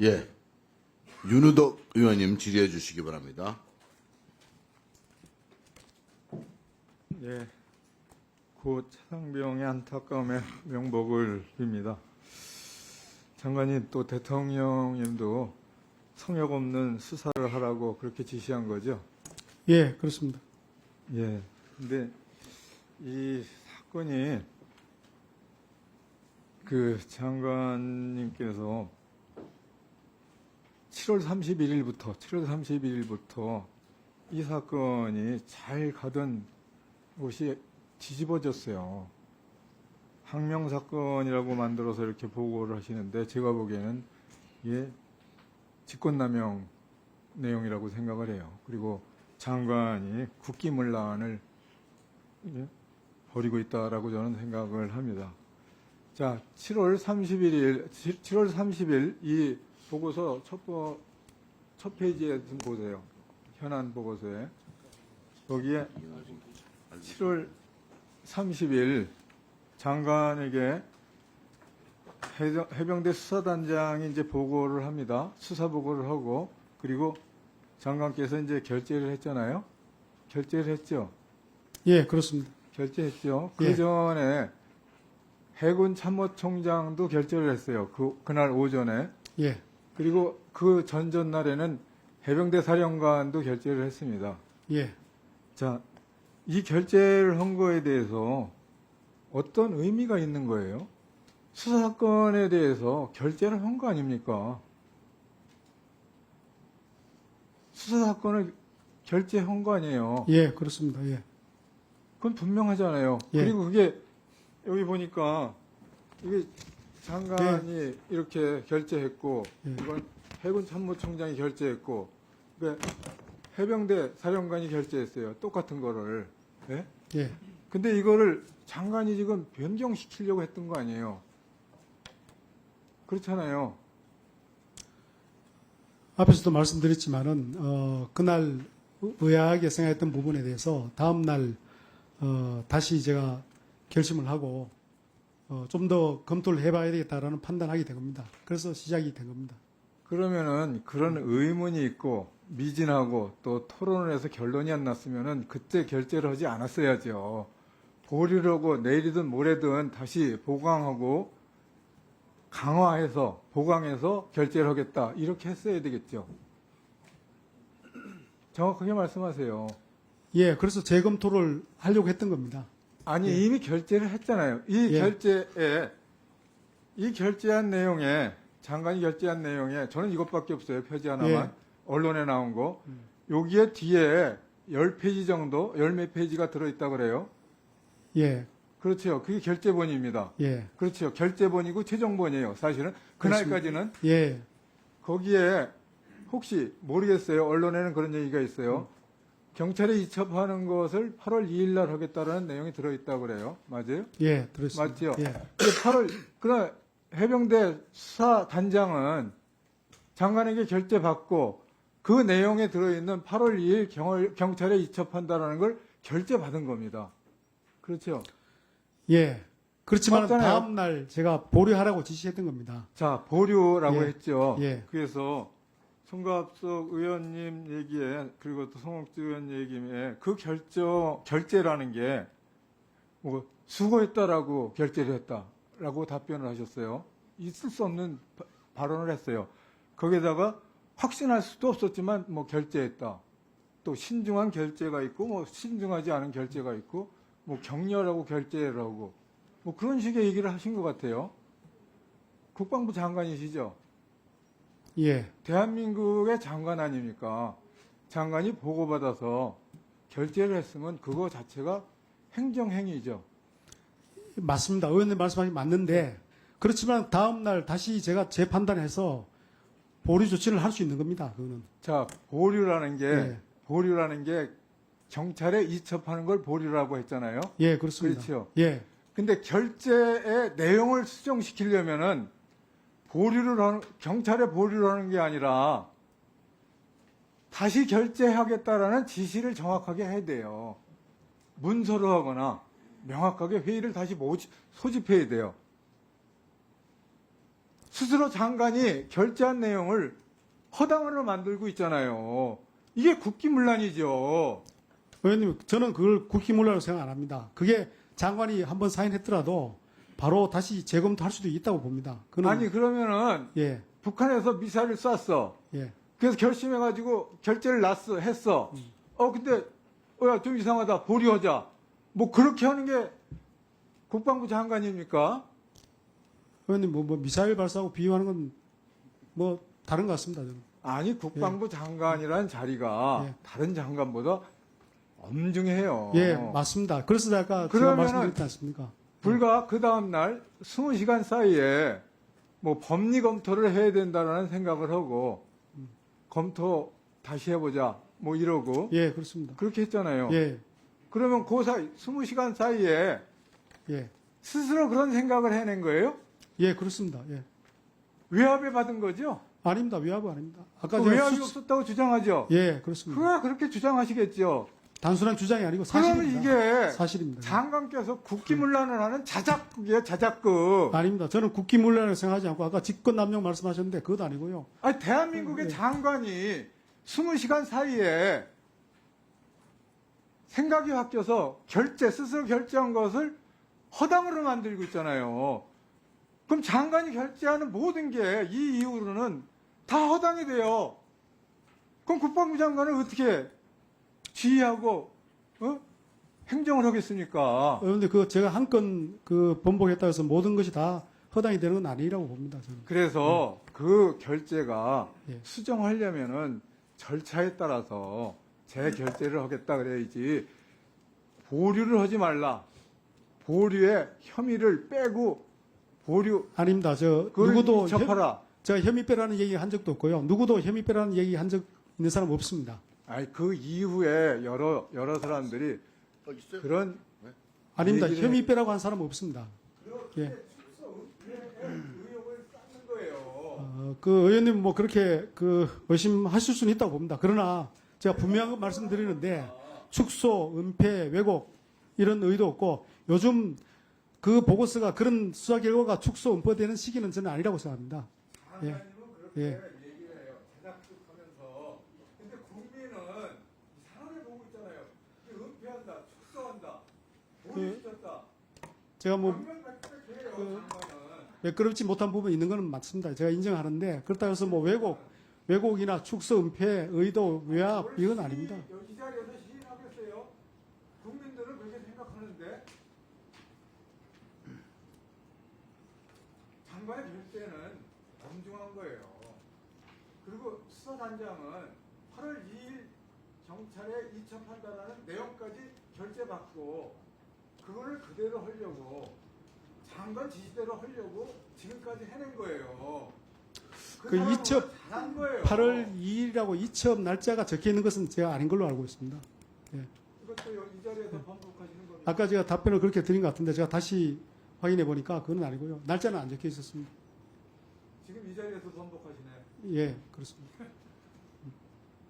예. 윤우덕 의원님 질의해 주시기 바랍니다. 예, 고 차상병의 안타까움에 명복을 빕니다. 장관님 또 대통령님도 성역 없는 수사를 하라고 그렇게 지시한 거죠? 예, 그렇습니다. 예. 근데 이 사건이 그 장관님께서 7월 31일부터 이 사건이 잘 가던 곳이 뒤집어졌어요. 항명 사건이라고 만들어서 이렇게 보고를 하시는데 제가 보기에는 이게 직권남용 내용이라고 생각을 해요. 그리고 장관이 국기문란을 벌이고 있다라고 저는 생각을 합니다. 자, 7월 30일 이 보고서 첫 페이지에 좀 보세요. 현안 보고서에. 거기에 7월 30일 장관에게 해병대 수사단장이 이제 보고를 합니다. 수사 보고를 하고, 그리고 장관께서 이제 결재를 했잖아요. 결재를 했죠. 예, 그렇습니다. 결재했죠. 예. 그 전에 해군 참모총장도 결재를 했어요. 그날 오전에. 예, 그리고 그 전전날에는 해병대 사령관도 결재를 했습니다. 예. 자, 이 결재를 한 거에 대해서 어떤 의미가 있는 거예요? 수사건에 대해서 결재를 한 거 아닙니까? 수사사건을 결재한 거 아니에요? 예, 그렇습니다. 예. 그건 분명하잖아요. 예. 그리고 그게 여기 보니까 이게 장관이 이렇게 결재했고, 예. 이건 해군 참모총장이 결재했고, 해병대 사령관이 결재했어요. 똑같은 거를. 예? 예. 근데 이거를 장관이 지금 변경시키려고 했던 거 아니에요? 그렇잖아요. 앞에서도 말씀드렸지만은, 그날 의아하게 생각했던 부분에 대해서 다음날, 다시 제가 결심을 하고, 좀 더 검토를 해봐야 되겠다라는 판단하게 된 겁니다. 그래서 시작이 된 겁니다. 그러면은 그런 의문이 있고 미진하고 또 토론을 해서 결론이 안 났으면은 그때 결재를 하지 않았어야죠. 보류하고 내일이든 모레든 다시 보강하고 강화해서 보강해서 결재를 하겠다 이렇게 했어야 되겠죠. 정확하게 말씀하세요. 예, 그래서 재검토를 하려고 했던 겁니다. 아니 예. 이미 결재를 했잖아요. 이 예. 결재에 이 결재한 내용에 장관이 결재한 내용에 저는 이것밖에 없어요. 표지 하나만. 예. 언론에 나온 거. 여기에 뒤에 10페이지 정도, 10몇 페이지가 들어있다 그래요. 예, 그렇죠. 그게 결재본입니다. 예. 그렇죠. 결재본이고 최종본이에요. 사실은. 그날까지는 예, 거기에 혹시 모르겠어요. 언론에는 그런 얘기가 있어요. 경찰에 이첩하는 것을 8월 2일 날 하겠다라는 내용이 들어있다고 그래요. 맞아요? 예, 들었습니다. 맞죠? 예, 그러나 해병대 수사단장은 장관에게 결재받고 그 내용에 들어있는 8월 2일 경찰에 이첩한다라는 걸 결재받은 겁니다. 그렇죠? 예. 그렇지만 맞잖아요. 다음날 제가 보류하라고 지시했던 겁니다. 자, 보류라고 예. 했죠. 예. 그래서 송갑석 의원님 얘기에 그리고 또 송옥주 의원 얘기에 그 결재라는 게 뭐 수고했다라고 결재를 했다라고 답변을 하셨어요. 있을 수 없는 발언을 했어요. 거기다가 확신할 수도 없었지만 뭐 결재했다. 또 신중한 결재가 있고 뭐 신중하지 않은 결재가 있고 뭐 격려라고 결재라고 뭐 그런 식의 얘기를 하신 것 같아요. 국방부 장관이시죠? 예, 대한민국의 장관 아닙니까? 장관이 보고받아서 결재를 했으면 그거 자체가 행정행위죠. 맞습니다. 의원님 말씀하신 게 맞는데, 그렇지만 다음날 다시 제가 재판단해서 보류 조치를 할 수 있는 겁니다. 그거는. 자, 보류라는 예. 게 경찰에 이첩하는 걸 보류라고 했잖아요. 예, 그렇습니다. 그렇죠. 예, 근데 결재의 내용을 수정시키려면은 경찰에 보류를 하는 게 아니라 다시 결재하겠다라는 지시를 정확하게 해야 돼요. 문서로 하거나 명확하게 회의를 다시 소집해야 돼요. 스스로 장관이 결재한 내용을 허당으로 만들고 있잖아요. 이게 국기문란이죠. 의원님, 저는 그걸 국기문란으로 생각 안 합니다. 그게 장관이 한번 사인했더라도 바로 다시 재검토할 수도 있다고 봅니다. 그는 아니 그러면은 예, 북한에서 미사일을 쐈어. 예. 그래서 결심해가지고 결재를 했어. 근데 야, 좀 이상하다. 보류하자. 뭐 그렇게 하는 게 국방부 장관입니까? 의원님, 뭐 미사일 발사하고 비유하는 건 뭐 다른 것 같습니다. 저는. 아니 국방부 장관이라는 자리가 예. 다른 장관보다 엄중해요. 예, 맞습니다. 그래서 아까 제가 그러면은 말씀드렸지 않습니까? 불과 그 다음날 20시간 사이에 뭐 법리 검토를 해야 된다라는 생각을 하고 검토 다시 해보자 뭐 이러고 예, 그렇습니다. 그렇게 했잖아요. 예, 그러면 그 사이 20시간 사이에 예, 스스로 그런 생각을 해낸 거예요? 예, 그렇습니다. 예. 외압에 받은 거죠? 아닙니다. 외압은 아닙니다. 아까 그 제가 외압이 없었다고 주장하죠? 예, 그렇습니다. 그가 그렇게 주장하시겠죠? 단순한 주장이 아니고 그러면 사실입니다. 이게 사실입니다. 장관께서 국기문란을 하는 자작극이에요, 자작극. 아닙니다. 저는 국기문란을 생각하지 않고 아까 직권남용 말씀하셨는데 그것도 아니고요. 아니, 대한민국의 장관이 20시간 사이에 생각이 바뀌어서 스스로 결제한 것을 허당으로 만들고 있잖아요. 그럼 장관이 결제하는 모든 게 이 이후로는 다 허당이 돼요. 그럼 국방부 장관은 어떻게 지휘하고 행정을 하겠습니까? 그런데 그 제가 한 건 그 번복했다고 해서 모든 것이 다 허당이 되는 건 아니라고 봅니다. 저는. 그래서 그 결제가 예. 수정하려면은 절차에 따라서 재결제를 하겠다 그래야지 보류를 하지 말라. 보류에 혐의를 빼고 보류 아닙니다. 그걸 누구도 접하라. 제가 혐의 빼라는 얘기 한 적도 없고요. 누구도 혐의 빼라는 얘기 한 적 있는 사람 없습니다. 아니 그 이후에 여러 사람들이 있어요? 그런 아닙니다. 얘기를 혐의 빼라고 한 사람은 없습니다. 예. 의혹을 쌓는 거예요. 그 의원님 뭐 그렇게 그 의심하실 수는 있다고 봅니다. 그러나 제가 분명히 말씀드리는데 축소, 은폐, 왜곡 이런 의도 없고 요즘 그 보고서가 그런 수사 결과가 축소, 은폐되는 시기는 저는 아니라고 생각합니다. 예. 장관님은 그렇게 예. 얘기를 해요. 자작극하면서. 근데 국민은 이상하게 보고 있잖아요. 이게 은폐한다, 축소한다, 보류시켰다. 제가 뭐 명명백백해요, 장관은. 매끄럽지 못한 부분이 있는 것은 맞습니다. 제가 인정하는데 그렇다고 해서 뭐 왜곡이나 축소, 은폐, 의도, 외압 이건 아닙니다. 이 자리에서 시인하겠어요? 국민들은 그렇게 생각하는데 장관의 결재는 엄중한 거예요. 그리고 수사단장은 8월 2일 경찰에 이첩한다라는 내용까지 결재받고 그거를 그대로 하려고 장관 지시대로 하려고 지금까지 해낸 거예요. 그 사람은 이첩 잘한 거예요. 8월 2일이라고 이첩 날짜가 적혀 있는 것은 제가 아닌 걸로 알고 있습니다. 예. 이것도 이 자리에서 번복하시는 겁니다. 아까 제가 답변을 그렇게 드린 것 같은데 제가 다시 확인해 보니까 그건 아니고요. 날짜는 안 적혀 있었습니다. 지금 이 자리에서 번복하시네. 예, 그렇습니다.